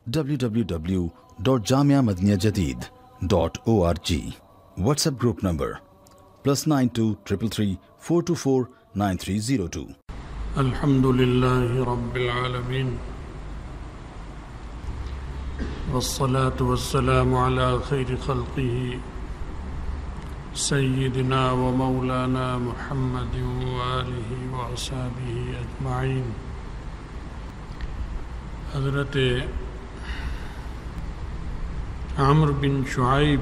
www.jamiamadiniyajadid.org. WhatsApp group number +92 333 424 9302. الحمدللہ رب العالمین والصلاة والسلام على خیر خلقہ سیدنا و مولانا محمد وآلہ وصحبہ اجمعین. حضرت عمرو بن شعیب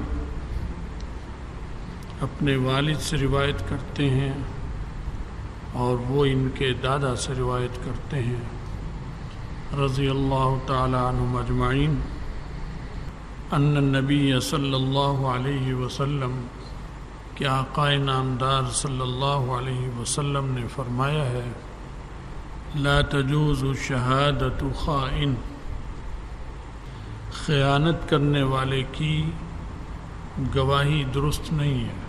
اپنے والد سے روایت کرتے ہیں اور وہ ان کے دادا سے روایت کرتے ہیں رضی اللہ تعالی عنہم اجمعین ان النبی صلی اللہ علیہ وسلم کہ آقا نامدار صلی اللہ علیہ وسلم نے فرمایا ہے لا تجوز شہادت خائن، خیانت کرنے والے کی گواہی درست نہیں ہے،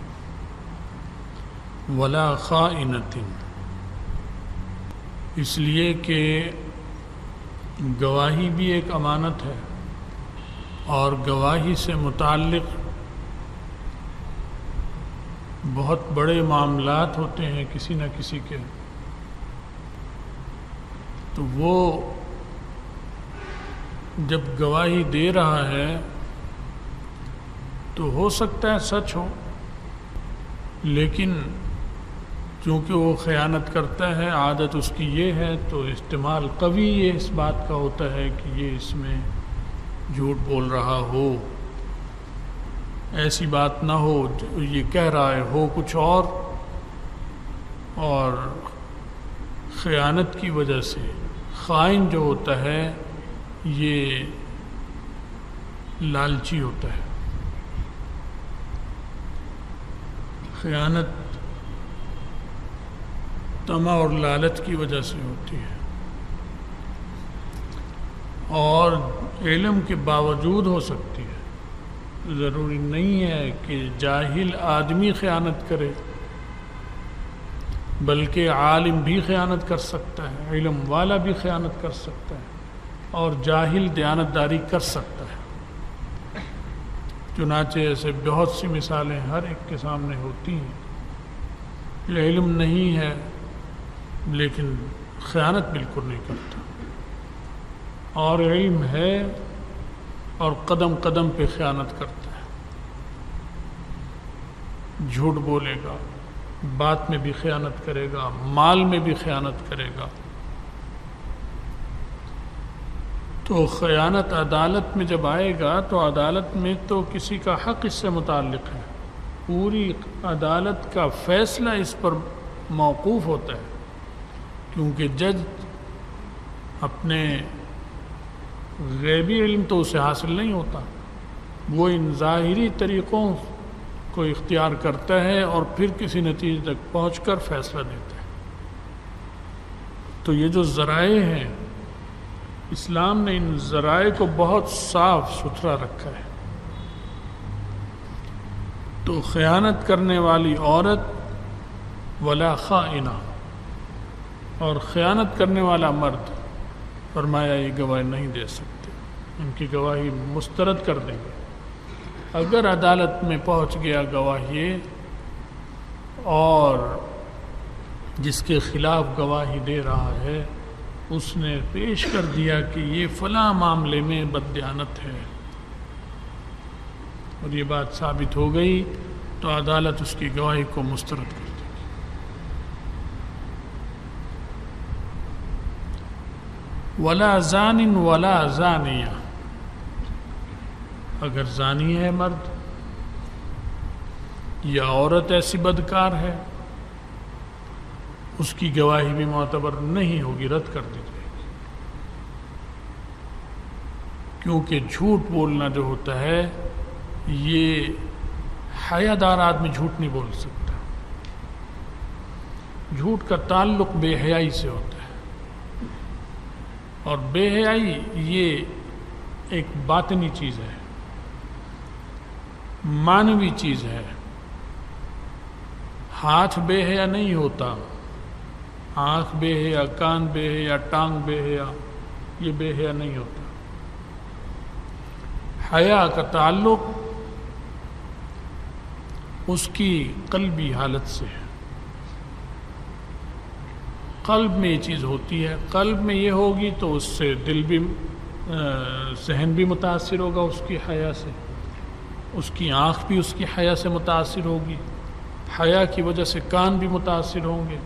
ولا خائنۃ، اس لیے کہ گواہی بھی ایک امانت ہے اور گواہی سے متعلق بہت بڑے معاملات ہوتے ہیں کسی نہ کسی کے، تو وہ جب گواہی دے رہا ہے تو ہو سکتا ہے سچ ہو، لیکن چونکہ وہ خیانت کرتا ہے، عادت اس کی یہ ہے، تو احتمال قوی یہ اس بات کا ہوتا ہے کہ یہ اس میں جھوٹ بول رہا ہو، ایسی بات نہ ہو یہ کہہ رہا ہے ہو کچھ اور خیانت کی وجہ سے خائن جو ہوتا ہے یہ لالچی ہوتا ہے. خیانت طمع اور لالچ کی وجہ سے ہوتی ہے، اور علم کے باوجود ہو سکتی ہے. ضروری نہیں ہے کہ جاہل آدمی خیانت کرے، بلکہ عالم بھی خیانت کر سکتا ہے، علم والا بھی خیانت کر سکتا ہے، اور جاہل دیانتداری کر سکتا ہے. چنانچہ ایسے بہت سی مثالیں ہر ایک کے سامنے ہوتی ہیں. علم نہیں ہے لیکن خیانت بالکل نہیں کرتا، اور علم ہے اور قدم قدم پہ خیانت کرتا ہے، جھوٹ بولے گا، بات میں بھی خیانت کرے گا، مال میں بھی خیانت کرے گا. تو خیانت عدالت میں جب آئے گا تو عدالت میں تو کسی کا حق اس سے متعلق ہے، پوری عدالت کا فیصلہ اس پر موقوف ہوتا ہے، کیونکہ جج اپنے غیبی علم تو اسے حاصل نہیں ہوتا، وہ ان ظاہری طریقوں کو اختیار کرتا ہے اور پھر کسی نتیجے تک پہنچ کر فیصلہ دیتا ہے. تو یہ جو ذرائع ہیں، اسلام نے ان ذرائع کو بہت صاف ستھرا رکھا ہے. تو خیانت کرنے والی عورت ولا خائنہ، اور خیانت کرنے والا مرد فرمایا یہ گواہی نہیں دے سکتے، ان کی گواہی مسترد کر دیں گے. اگر عدالت میں پہنچ گیا گواہی اور جس کے خلاف گواہی دے رہا ہے اس نے پیش کر دیا کہ یہ فلاں معاملے میں بددیانت ہے، اور یہ بات ثابت ہو گئی، تو عدالت اس کی گواہی کو مسترد کر دے گی. ولا زان ولا زانیہ، اگر زانی ہے مرد یا عورت ایسی بدکار ہے اس کی گواہی بھی معتبر نہیں ہوگی، رد کر دی جائے گی. کیونکہ جھوٹ بولنا جو ہوتا ہے یہ حیا دار آدمی جھوٹ نہیں بول سکتا. جھوٹ کا تعلق بے حیائی سے ہوتا ہے، اور بے حیائی یہ ایک باطنی چیز ہے، معنوی چیز ہے. ہاتھ بے حیا نہیں ہوتا، آنکھ بے حیا، کان بے حیا، ٹانگ بے حیا، یہ بے حیا نہیں ہوتا. حیا کا تعلق اس کی قلبی حالت سے ہے. قلب میں یہ چیز ہوتی ہے، قلب میں یہ ہوگی تو اس سے دل بھی ذہن بھی متاثر ہوگا اس کی حیا سے، اس کی آنکھ بھی اس کی حیا سے متاثر ہوگی، حیا کی وجہ سے کان بھی متاثر ہوں گے.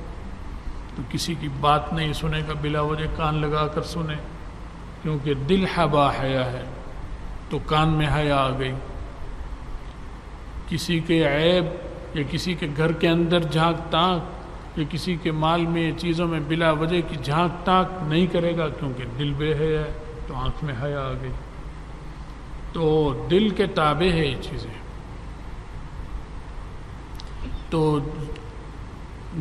تو کسی کی بات نہیں سنے گا بلا وجہ کان لگا کر سنے، کیونکہ دل حبا حیا ہے تو کان میں حیا آ گئی. کسی کے عیب یا کسی کے گھر کے اندر جھانک تاک یا کسی کے مال میں چیزوں میں بلا وجہ کی جھانک تاک نہیں کرے گا، کیونکہ دل بے حیا ہے تو آنکھ میں حیا آ گئی. تو دل کے تابع ہے یہ چیزیں. تو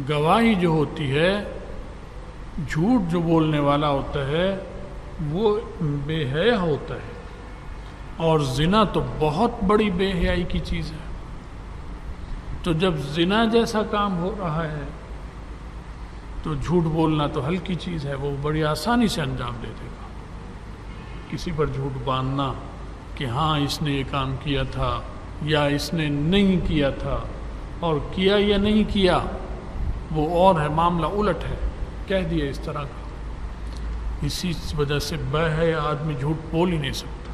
گواہی جو ہوتی ہے، جھوٹ جو بولنے والا ہوتا ہے وہ بے حیا ہوتا ہے، اور زنا تو بہت بڑی بے حیائی کی چیز ہے. تو جب زنا جیسا کام ہو رہا ہے تو جھوٹ بولنا تو ہلکی چیز ہے، وہ بڑی آسانی سے انجام دے دے گا. کسی پر جھوٹ باندھنا کہ ہاں اس نے یہ کام کیا تھا یا اس نے نہیں کیا تھا، اور کیا یا نہیں کیا وہ اور ہے، معاملہ الٹ ہے، کہہ دیا اس طرح کا. اسی وجہ سے بے حیا آدمی جھوٹ بول ہی نہیں سکتا.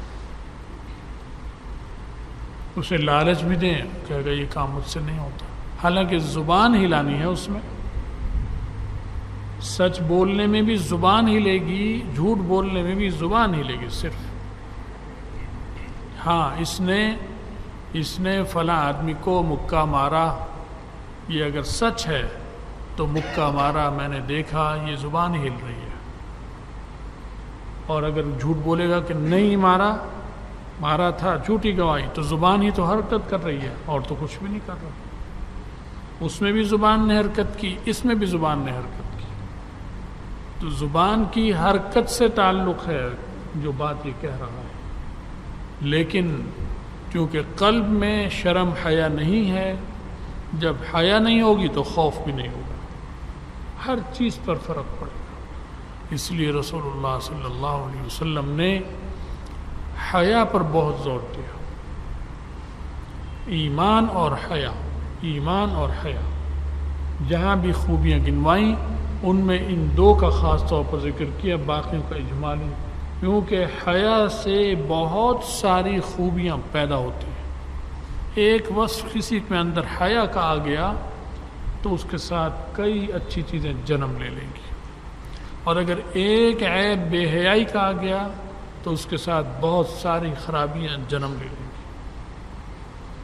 اسے لالچ بھی دیں کہے گا یہ کام مجھ سے نہیں ہوتا، حالانکہ زبان ہلانی ہے اس میں. سچ بولنے میں بھی زبان ہلے گی، جھوٹ بولنے میں بھی زبان ہلے گی صرف. ہاں اس نے فلاں آدمی کو مکہ مارا، یہ اگر سچ ہے تو مکہ مارا میں نے دیکھا، یہ زبان ہل رہی ہے. اور اگر جھوٹ بولے گا کہ نہیں مارا تھا، جھوٹی گواہی، تو زبان ہی تو حرکت کر رہی ہے اور تو کچھ بھی نہیں کر رہا. اس میں بھی زبان نے حرکت کی، اس میں بھی زبان نے حرکت کی. تو زبان کی حرکت سے تعلق ہے جو بات یہ کہہ رہا ہے. لیکن کیونکہ قلب میں شرم حیا نہیں ہے، جب حیا نہیں ہوگی تو خوف بھی نہیں ہوگا، ہر چیز پر فرق پڑے گا. اس لیے رسول اللہ صلی اللہ علیہ وسلم نے حیا پر بہت زور دیا. ایمان اور حیا جہاں بھی خوبیاں گنوائیں ان میں ان دو کا خاص طور پر ذکر کیا، باقیوں کا اجمالی، کیونکہ حیا سے بہت ساری خوبیاں پیدا ہوتی ہیں. ایک وصف کسی کے اندر حیا کا آ گیا تو اس کے ساتھ کئی اچھی چیزیں جنم لے لیں گی، اور اگر ایک عیب بے حیائی کا آ گیا تو اس کے ساتھ بہت ساری خرابیاں جنم لے لیں گی.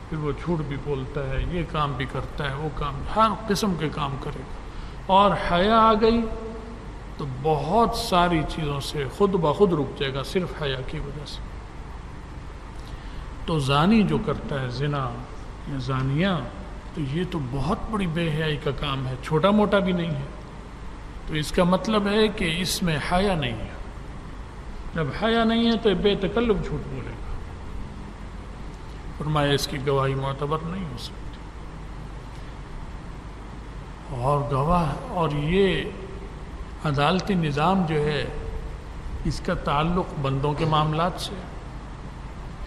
پھر وہ جھوٹ بھی بولتا ہے، یہ کام بھی کرتا ہے، وہ کام، ہر قسم کے کام کرے گا. اور حیا آ گئی تو بہت ساری چیزوں سے خود بخود رک جائے گا صرف حیا کی وجہ سے. تو زانی جو کرتا ہے زنا یا زانیہ، تو یہ تو بہت بڑی بے حیائی کا کام ہے، چھوٹا موٹا بھی نہیں ہے. تو اس کا مطلب ہے کہ اس میں حیا نہیں ہے. جب حیا نہیں ہے تو بے تکلف جھوٹ بولے گا. فرمایا اس کی گواہی معتبر نہیں ہو سکتی. اور گواہ، اور یہ عدالتی نظام جو ہے اس کا تعلق بندوں کے معاملات سے،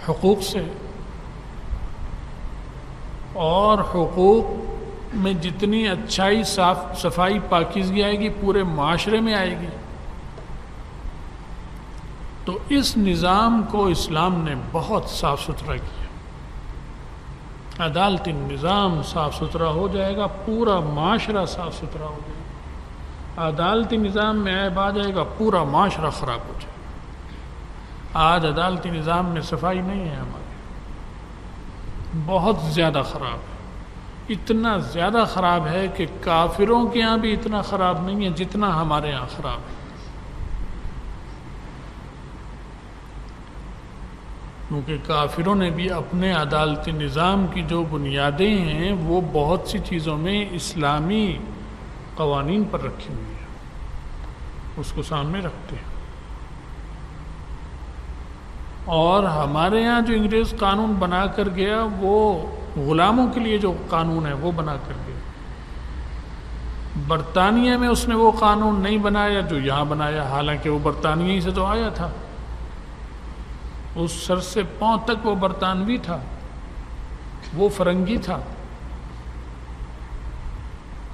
حقوق سے، اور حقوق میں جتنی اچھائی، صفائی، پاکیزگی آئے گی پورے معاشرے میں آئے گی. تو اس نظام کو اسلام نے بہت صاف ستھرا کیا. عدالتی نظام صاف ستھرا ہو جائے گا، پورا معاشرہ صاف ستھرا ہو جائے گا. عدالتی نظام میں عیب آ جائے گا، پورا معاشرہ خراب ہو جائے گا. آج عدالتی نظام میں صفائی نہیں ہے ہمارے، بہت زیادہ خراب ہے. اتنا زیادہ خراب ہے کہ کافروں کے ہاں بھی اتنا خراب نہیں ہے جتنا ہمارے ہاں خراب ہے. کیونکہ کافروں نے بھی اپنے عدالتی نظام کی جو بنیادیں ہیں وہ بہت سی چیزوں میں اسلامی قوانین پر رکھی ہوئی ہیں، اس کو سامنے رکھتے ہیں. اور ہمارے یہاں جو انگریز قانون بنا کر گیا وہ غلاموں کے لیے جو قانون ہے وہ بنا کر گیا. برطانیہ میں اس نے وہ قانون نہیں بنایا جو یہاں بنایا، حالانکہ وہ برطانیہ ہی سے تو آیا تھا. اس سر سے پاؤں تک وہ برطانوی تھا، وہ فرنگی تھا،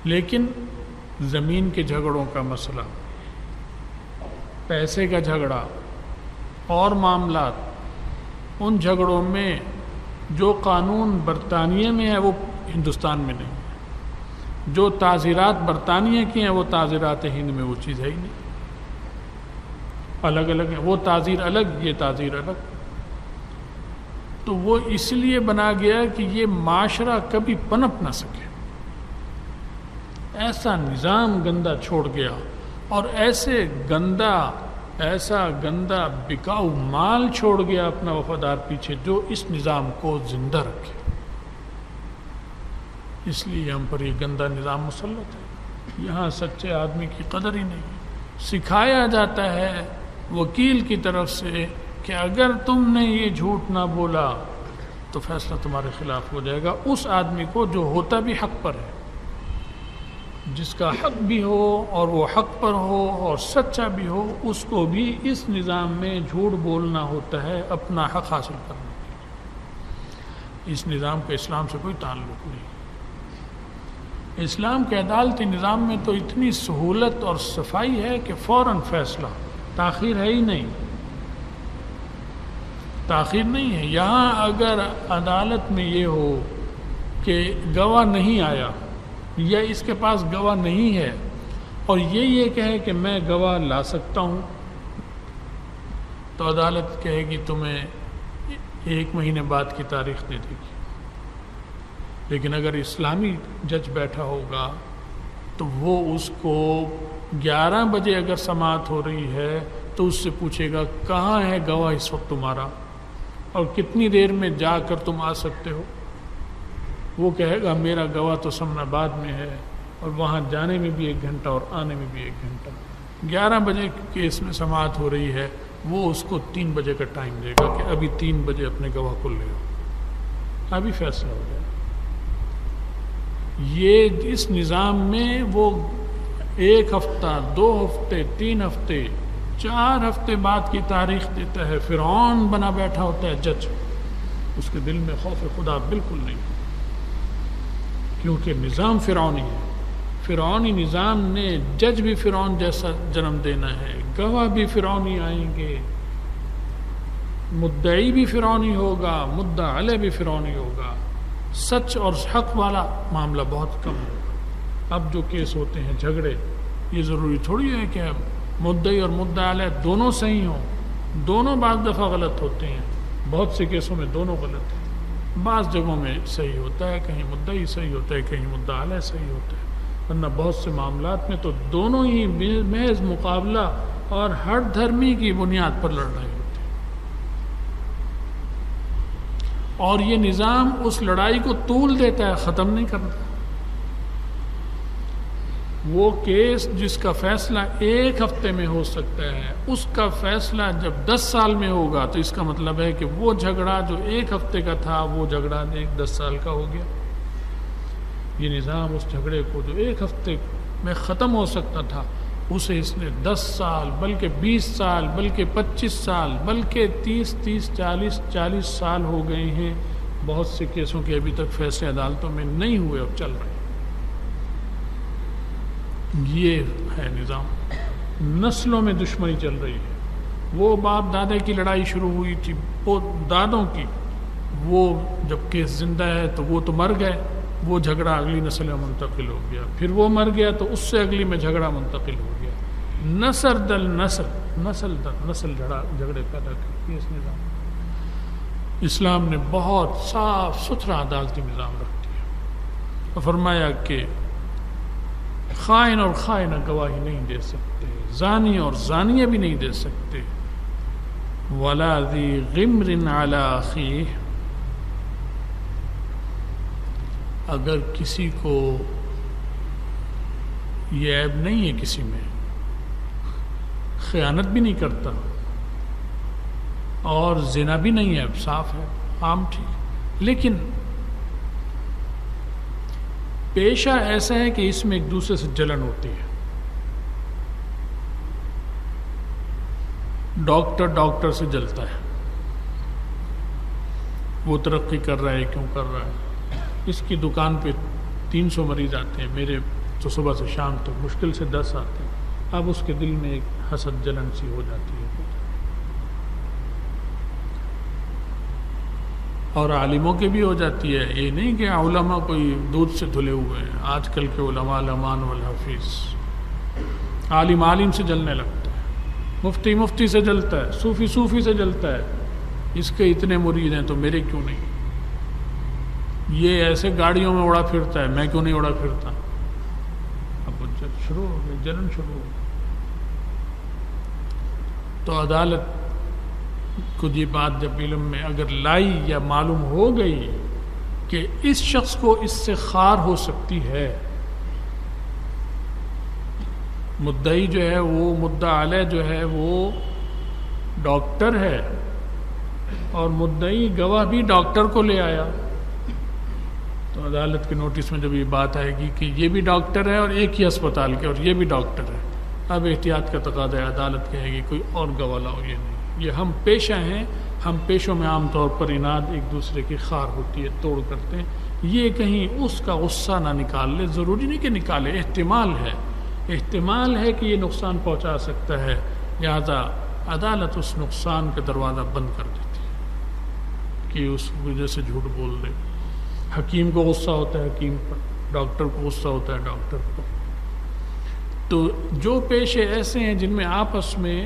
لیکن زمین کے جھگڑوں کا مسئلہ، پیسے کا جھگڑا اور معاملات، ان جھگڑوں میں جو قانون برطانیہ میں ہے وہ ہندوستان میں نہیں ہے، جو تعزیرات برطانیہ کی ہیں وہ تعزیرات ہند میں وہ چیز ہے ہی نہیں، الگ الگ ہیں، وہ تعزیر الگ، یہ تعزیر الگ۔ تو وہ اس لیے بنا گیا کہ یہ معاشرہ کبھی پنپ نہ سکے، ایسا نظام گندا چھوڑ گیا، اور ایسا گندا بکاؤ مال چھوڑ گیا اپنا وفادار پیچھے، جو اس نظام کو زندہ رکھے۔ اس لیے ہم پر یہ گندا نظام مسلط ہے، یہاں سچے آدمی کی قدر ہی نہیں ہے۔ سکھایا جاتا ہے وکیل کی طرف سے کہ اگر تم نے یہ جھوٹ نہ بولا تو فیصلہ تمہارے خلاف ہو جائے گا، اس آدمی کو جو ہوتا بھی حق پر ہے، جس کا حق بھی ہو اور وہ حق پر ہو اور سچا بھی ہو، اس کو بھی اس نظام میں جھوٹ بولنا ہوتا ہے اپنا حق حاصل کرنے کے لیے۔ اس نظام کا اسلام سے کوئی تعلق نہیں۔ اسلام کے عدالتی نظام میں تو اتنی سہولت اور صفائی ہے کہ فوراً فیصلہ، تاخیر ہے ہی نہیں، تاخیر نہیں ہے۔ یہاں اگر عدالت میں یہ ہو کہ گواہ نہیں آیا یا اس کے پاس گواہ نہیں ہے، اور یہ کہے کہ میں گواہ لا سکتا ہوں، تو عدالت کہے گی تمہیں 1 مہینے بعد کی تاریخ دے دے گی۔ لیکن اگر اسلامی جج بیٹھا ہوگا تو وہ اس کو 11 بجے اگر سماعت ہو رہی ہے تو اس سے پوچھے گا کہاں ہے گواہ اس وقت تمہارا، اور کتنی دیر میں جا کر تم آ سکتے ہو۔ وہ کہے گا میرا گواہ تو سمن آباد میں ہے، اور وہاں جانے میں بھی 1 گھنٹہ اور آنے میں بھی 1 گھنٹہ۔ 11 بجے کیس میں سماعت ہو رہی ہے، وہ اس کو 3 بجے کا ٹائم دے گا کہ ابھی 3 بجے اپنے گواہ کو لے آؤ، ابھی فیصلہ ہو جائے۔ یہ اس نظام میں وہ 1 ہفتہ 2 ہفتے 3 ہفتے 4 ہفتے بعد کی تاریخ دیتا ہے۔ فرعون بنا بیٹھا ہوتا ہے جج، اس کے دل میں خوف خدا بالکل نہیں، کیونکہ نظام فرعونی ہے۔ فرعونی نظام نے جج بھی فرعون جیسا جنم دینا ہے، گواہ بھی فرعونی آئیں گے، مدعی بھی فرعونی ہوگا، مدعا علیہ بھی فرعونی ہوگا، سچ اور حق والا معاملہ بہت کم ہوگا۔ اب جو کیس ہوتے ہیں جھگڑے، یہ ضروری تھوڑی ہے کہ مدعی اور مدعا علیہ دونوں صحیح ہوں، دونوں بعض دفعہ غلط ہوتے ہیں، بہت سے کیسوں میں دونوں غلط ہیں، بعض جگہوں میں صحیح ہوتا ہے، کہیں مدعی صحیح ہوتا ہے، کہیں مدعا علیہ صحیح ہوتا ہے، ورنہ بہت سے معاملات میں تو دونوں ہی محض مقابلہ اور ہر دھرمی کی بنیاد پر لڑ رہے ہوتے ہیں، اور یہ نظام اس لڑائی کو طول دیتا ہے، ختم نہیں کرتا۔ وہ کیس جس کا فیصلہ 1 ہفتے میں ہو سکتا ہے، اس کا فیصلہ جب 10 سال میں ہوگا تو اس کا مطلب ہے کہ وہ جھگڑا جو 1 ہفتے کا تھا وہ جھگڑا 10 سال کا ہو گیا۔ یہ نظام اس جھگڑے کو جو 1 ہفتے میں ختم ہو سکتا تھا، اسے اس نے 10 سال بلکہ 20 سال بلکہ 25 سال بلکہ 30 40 سال ہو گئے ہیں۔ بہت سے کیسوں کے ابھی تک فیصلے عدالتوں میں نہیں ہوئے، اب چل رہے ہیں۔ یہ ہے نظام۔ نسلوں میں دشمنی چل رہی ہے۔ وہ باپ دادا کی لڑائی شروع ہوئی تھی، وہ دادوں کی، وہ جب کیس زندہ ہے تو وہ تو مر گئے، وہ جھگڑا اگلی نسل میں منتقل ہو گیا، پھر وہ مر گیا تو اس سے اگلی میں جھگڑا منتقل ہو گیا، نسل در نسل جھگڑے پیدا کرتی ہے اس نظام۔ اسلام نے بہت صاف ستھرا عدالتی نظام رکھ دیا اور فرمایا کہ خائن اور خائنہ گواہی نہیں دے سکتے، زانی اور زانیہ بھی نہیں دے سکتے، وَلَا ذِي غِمْرٍ عَلَىٰ أَخِيهِ، اگر کسی کو یہ عیب نہیں ہے، کسی میں خیانت بھی نہیں کرتا اور زنا بھی نہیں ہے، صاف ہے، عام ٹھیک، لیکن پیشہ ایسا ہے کہ اس میں ایک دوسرے سے جلن ہوتی ہے۔ ڈاکٹر سے جلتا ہے، وہ ترقی کر رہا ہے کیوں کر رہا ہے. اس کی دکان پہ 300 مریض آتے ہیں، میرے تو صبح سے شام تک مشکل سے 10 آتے ہیں. اب اس کے دل میں ایک حسد جلن سی ہو جاتی ہے. اور عالموں کے بھی ہو جاتی ہے. یہ نہیں کہ علماء کوئی دودھ سے دھلے ہوئے ہیں. آج کل کے علماء الامان والحفیظ. عالم سے جلنے لگتا ہے، مفتی سے جلتا ہے، صوفی سے جلتا ہے. اس کے اتنے مرید ہیں تو میرے کیوں نہیں؟ یہ ایسے گاڑیوں میں اڑا پھرتا ہے، میں کیوں نہیں اڑا پھرتا؟ اب شروع ہو گئی، جلن شروع ہو گئی. تو عدالت کو یہ بات جب علم میں اگر لائی یا معلوم ہو گئی کہ اس شخص کو اس سے خار ہو سکتی ہے، مدعی جو ہے وہ مدعا علیہ جو ہے وہ ڈاکٹر ہے اور مدعی گواہ بھی ڈاکٹر کو لے آیا، تو عدالت کے نوٹس میں جب یہ بات آئے گی کہ یہ بھی ڈاکٹر ہے اور ایک ہی اسپتال کے اور یہ بھی ڈاکٹر ہے، اب احتیاط کا تقاضا ہے. عدالت کہے گی کوئی اور گواہ لاؤ. یہ نہیں، یہ ہم پیشہ ہیں. ہم پیشوں میں عام طور پر اناد ایک دوسرے کی خار ہوتی ہے، توڑ کرتے ہیں. یہ کہیں اس کا غصہ نہ نکال لے، ضروری نہیں کہ نکالے، احتمال ہے کہ یہ نقصان پہنچا سکتا ہے. لہذا عدالت اس نقصان کا دروازہ بند کر دیتی ہے کہ اس وجہ سے جھوٹ بول دے. حکیم کو غصہ ہوتا ہے حکیم پر، ڈاکٹر کو غصہ ہوتا ہے ڈاکٹر پر. تو جو پیشے ایسے ہیں جن میں آپس میں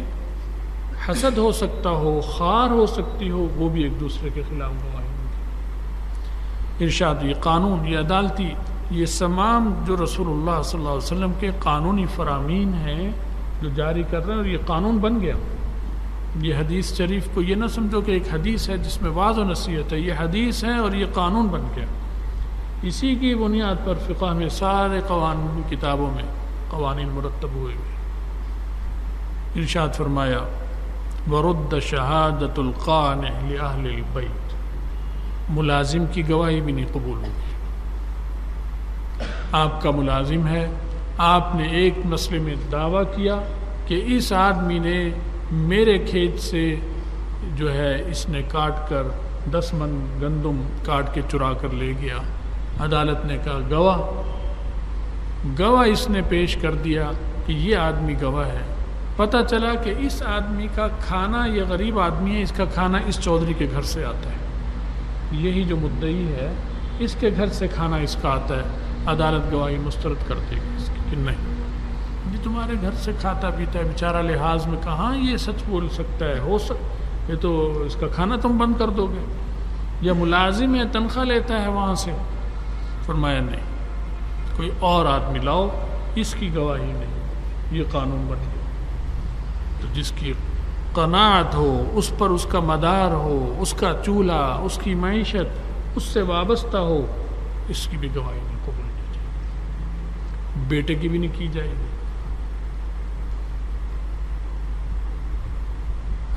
حسد ہو سکتا ہو، خار ہو سکتی ہو، وہ بھی ایک دوسرے کے خلاف گواہی ہوگی. ارشاد، یہ قانون، یہ عدالتی، یہ تمام جو رسول اللہ صلی اللہ علیہ وسلم کے قانونی فرامین ہیں جو جاری کر رہے ہیں، اور یہ قانون بن گیا. یہ حدیث شریف کو یہ نہ سمجھو کہ ایک حدیث ہے جس میں واعظ و نصیحت ہے. یہ حدیث ہے اور یہ قانون بن گیا. اسی کی بنیاد پر فقہ میں سارے قوانین کتابوں میں قوانین مرتب ہوئے. ارشاد فرمایا، وَرُدَّ شَهَادَةُ الْقَانِعِ لِأَهْلِ الْبَيْتِ، ملازم کی گواہی بھی نہیں قبول ہوگی. آپ کا ملازم ہے، آپ نے ایک مسئلے میں دعویٰ کیا کہ اس آدمی نے میرے کھیت سے جو ہے اس نے کاٹ کر 10 من گندم کاٹ کے چرا کر لے گیا. عدالت نے کہا گواہ اس نے پیش کر دیا کہ یہ آدمی گواہ ہے. پتہ چلا کہ اس آدمی کا کھانا، یہ غریب آدمی ہے، اس کا کھانا اس چودھری کے گھر سے آتا ہے. یہی جو مدعی ہے اس کے گھر سے کھانا اس کا آتا ہے. عدالت گواہی مسترد کر دے گی اس کی کہ نہیں، یہ تمہارے گھر سے کھاتا پیتا ہے بیچارہ، لحاظ میں کہاں یہ سچ بول سکتا ہے، یہ تو اس کا کھانا تم بند کر دو گے. یا ملازم ہے، تنخواہ لیتا ہے وہاں سے. فرمایا نہیں، کوئی اور آدمی لاؤ، اس کی گواہی نہیں. یہ قانون بن گیا. تو جس کی قناعت ہو، اس پر اس کا مدار ہو، اس کا چولہا، اس کی معیشت اس سے وابستہ ہو، اس کی بھی گواہی نہیں قبول کی جائے گی. بیٹے کی بھی نہیں کی جائے گی.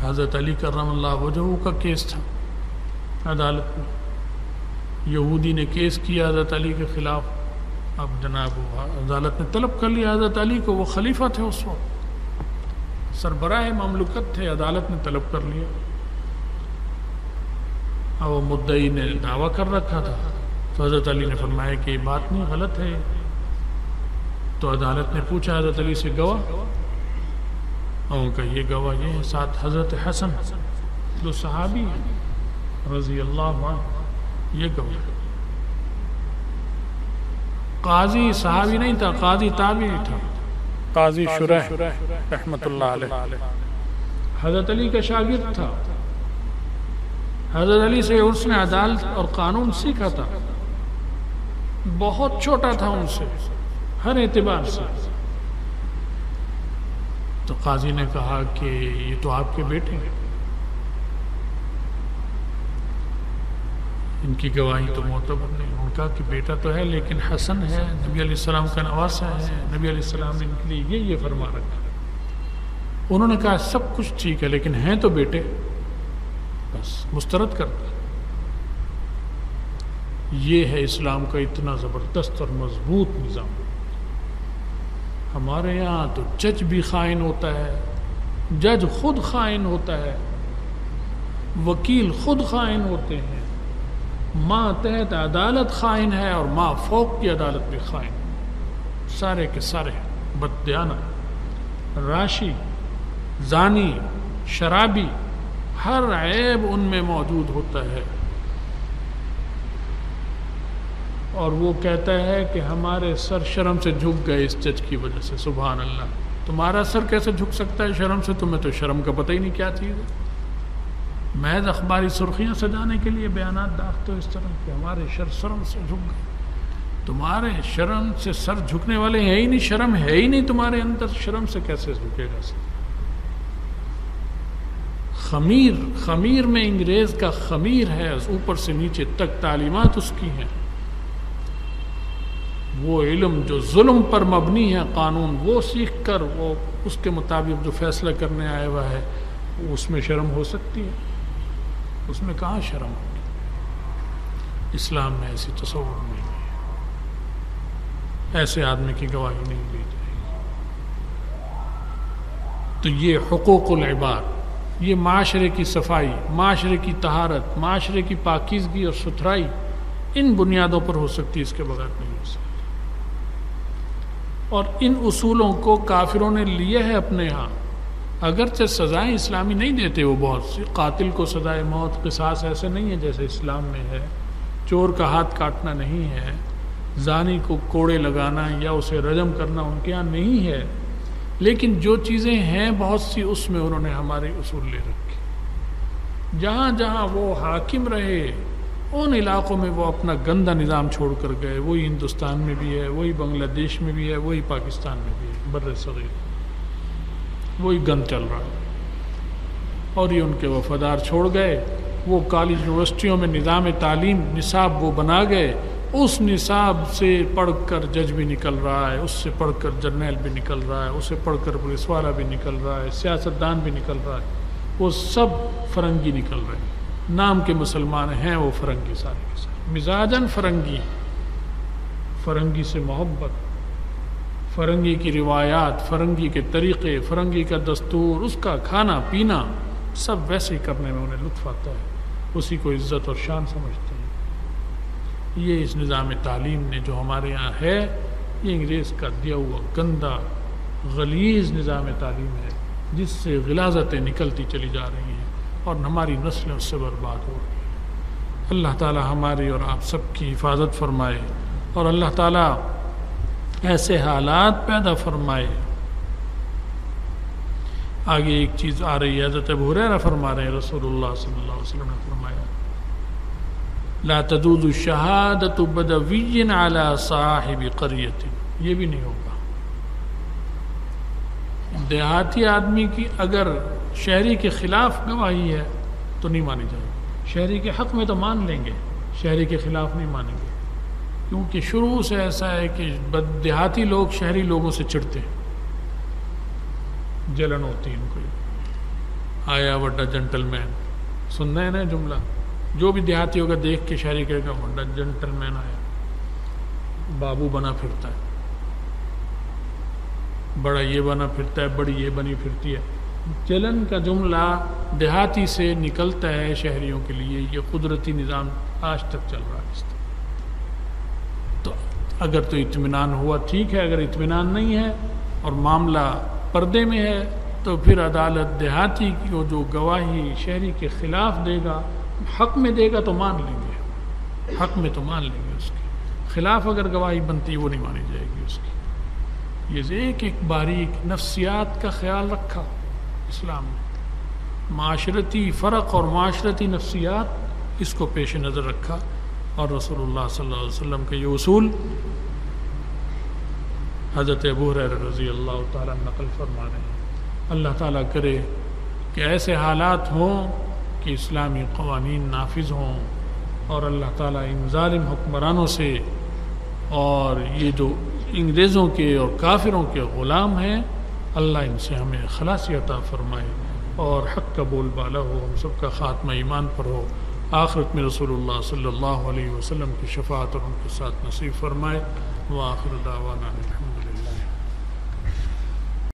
حضرت علی کرم اللہ وجہہ کا کیس تھا عدالت میں. یہودی نے کیس کیا حضرت علی کے خلاف. اب جناب عدالت نے طلب کر لیا حضرت علی کو، وہ خلیفہ تھے اس وقت، سربراہ مملکت تھے. عدالت نے طلب کر لیا. اب وہ مدعی نے دعویٰ کر رکھا تھا، تو حضرت علی نے فرمایا کہ یہ بات نہیں، غلط ہے. تو عدالت نے پوچھا حضرت علی سے گواہ، اور ان کا یہ گواہ یہ ہے. ساتھ حضرت حسن جو صحابی ہیں رضی اللہ عنہ، یہ گواہ. قاضی صحابی نہیں تھا، قاضی تابعی تھا، قاضی شریح رحمۃ اللہ علیہ، حضرت علی کا شاگرد تھا. حضرت علی سے اس نے عدالت اور قانون سیکھا تھا. بہت چھوٹا تھا ان سے ہر اعتبار سے. تو قاضی نے کہا کہ یہ تو آپ کے بیٹے ہیں، ان کی گواہی تو معتبر نہیں. ان کا کہ بیٹا تو ہے لیکن حسن ہے، نبی علیہ السلام کا نواسہ ہے، نبی علیہ السلام نے ان کے لیے یہ فرما رکھا. انہوں نے کہا سب کچھ ٹھیک ہے لیکن ہیں تو بیٹے، بس مسترد کر دیا. یہ ہے اسلام کا اتنا زبردست اور مضبوط نظام. ہمارے یہاں تو جج بھی خائن ہوتا ہے، جج خود خائن ہوتا ہے، وکیل خود خائن ہوتے ہیں، ماتحت عدالت خائن ہے اور ما فوق کی عدالت بھی خائن، سارے کے سارے بددیانت، راشی، زانی، شرابی، ہر عیب ان میں موجود ہوتا ہے. اور وہ کہتا ہے کہ ہمارے سر شرم سے جھک گئے اس جج کی وجہ سے. سبحان اللہ. تمہارا سر کیسے جھک سکتا ہے شرم سے؟ تمہیں تو شرم کا پتہ ہی نہیں کیا چیز ہے. محض اخباری سرخیاں سجانے کے لیے بیانات داغتے ہو اس طرح کہ ہمارے شرم سے جھک گئے. تمہارے شرم سے سر جھکنے والے ہیں ہی نہیں، شرم ہے ہی نہیں تمہارے اندر، شرم سے کیسے جھکے گا سر؟ خمیر میں انگریز کا خمیر ہے، اوپر سے نیچے تک تعلیمات اس کی ہیں. وہ علم جو ظلم پر مبنی ہے، قانون، وہ سیکھ کر وہ اس کے مطابق جو فیصلہ کرنے آیا ہوا ہے، اس میں شرم ہو سکتی ہے؟ اس میں کہاں شرم ہوگی؟ اسلام میں ایسی تصور نہیں ہے. ایسے آدمی کی گواہی نہیں لی جائے گی. تو یہ حقوق العباد، یہ معاشرے کی صفائی، معاشرے کی طہارت، معاشرے کی پاکیزگی اور ستھرائی ان بنیادوں پر ہو سکتی، اس کے بغیر نہیں ہو سکتی. اور ان اصولوں کو کافروں نے لیے ہے اپنے ہاں. اگرچہ سزائیں اسلامی نہیں دیتے وہ بہت سی، قاتل کو سزائے موت، قصاص ایسے نہیں ہے جیسے اسلام میں ہے، چور کا ہاتھ کاٹنا نہیں ہے، زانی کو کوڑے لگانا یا اسے رجم کرنا ان کے ہاں نہیں ہے. لیکن جو چیزیں ہیں بہت سی، اس میں انہوں نے ہمارے اصول لے رکھے. جہاں جہاں وہ حاکم رہے ان علاقوں میں وہ اپنا گندہ نظام چھوڑ کر گئے. وہی ہندوستان میں بھی ہے، وہی بنگلہ دیش میں بھی ہے، وہی پاکستان میں بھی ہے، بر صغیر وہی گند چل رہا ہے. اور یہ ان کے وفادار چھوڑ گئے. وہ کالج یونیورسٹیوں میں نظام تعلیم نصاب وہ بنا گئے، اس نصاب سے پڑھ کر جج بھی نکل رہا ہے، اس سے پڑھ کر جرنیل بھی نکل رہا ہے، اسے پڑھ کر پولیس والا بھی نکل رہا ہے، سیاستدان بھی نکل رہا ہے. وہ سب فرنگی نکل رہے ہیں. نام کے مسلمان ہیں وہ فرنگی، سارے کے سارے مزاجن فرنگی، فرنگی سے محبت، فرنگی کی روایات، فرنگی کے طریقے، فرنگی کا دستور، اس کا کھانا پینا سب ویسے ہی کرنے میں انہیں لطف آتا ہے، اسی کو عزت اور شان سمجھتے ہیں. یہ اس نظام تعلیم نے جو ہمارے یہاں ہے، یہ انگریز کا دیا ہوا گندا غلیظ نظام تعلیم ہے، جس سے غلاظتیں نکلتی چلی جا رہی ہیں اور ہماری نسلیں اس سے برباد ہو رہی ہیں. اللہ تعالی ہماری اور آپ سب کی حفاظت فرمائے، اور اللہ تعالی ایسے حالات پیدا فرمائے. آگے ایک چیز آ رہی ہے، حضرت ابو ہریرہ فرما رہے ہیں رسول اللہ صلی اللہ علیہ وسلم نے فرمایا لا تجوز الشہادۃ بدوی علی صاحب قریۃ. یہ بھی نہیں ہوگا. دیہاتی آدمی کی اگر شہری کے خلاف گواہی ہے تو نہیں مانی جائے گی. شہری کے حق میں تو مان لیں گے، شہری کے خلاف نہیں مانیں گے، کیونکہ شروع سے ایسا ہے کہ دیہاتی لوگ شہری لوگوں سے چڑھتے ہیں، جلن ہوتی ہے ان کو. آیا وڈا جنٹل مین، سننا ہے نا جملہ، جو بھی دیہاتی ہوگا دیکھ کے شہری کہے گا وڈا جنٹل مین آیا، بابو بنا پھرتا ہے، بڑا یہ بنا پھرتا ہے، بڑی یہ بنی پھرتی ہے. جلن کا جملہ دیہاتی سے نکلتا ہے شہریوں کے لیے. یہ قدرتی نظام آج تک چل رہا ہے اس طرح. تو اگر تو اطمینان ہوا ٹھیک ہے، اگر اطمینان نہیں ہے اور معاملہ پردے میں ہے تو پھر عدالت دیہاتی کو جو گواہی شہری کے خلاف دے گا، حق میں دے گا تو مان لیں گے، حق میں تو مان لیں گے، اس کے خلاف اگر گواہی بنتی ہے وہ نہیں مانی جائے گی اس کی. یہ ایک ایک باریک نفسیات کا خیال رکھا اسلام نے، معاشرتی فرق اور معاشرتی نفسیات اس کو پیش نظر رکھا، اور رسول اللہ صلی اللہ علیہ وسلم کے یہ اصول حضرت ابو ہریرہ رضی اللہ تعالیٰ نقل فرما رہے ہیں. اللہ تعالیٰ کرے کہ ایسے حالات ہوں کہ اسلامی قوانین نافذ ہوں، اور اللہ تعالیٰ ان ظالم حکمرانوں سے اور یہ جو انگریزوں کے اور کافروں کے غلام ہیں، اللہ ان سے ہمیں خلاصی عطا فرمائے اور حق کا بول بالا ہو، ہم سب کا خاتمہ ایمان پر ہو، آخرت میں رسول اللہ صلی اللہ علیہ وسلم کی شفاعت اور ان کے ساتھ نصیب فرمائے. وآخر دعوانا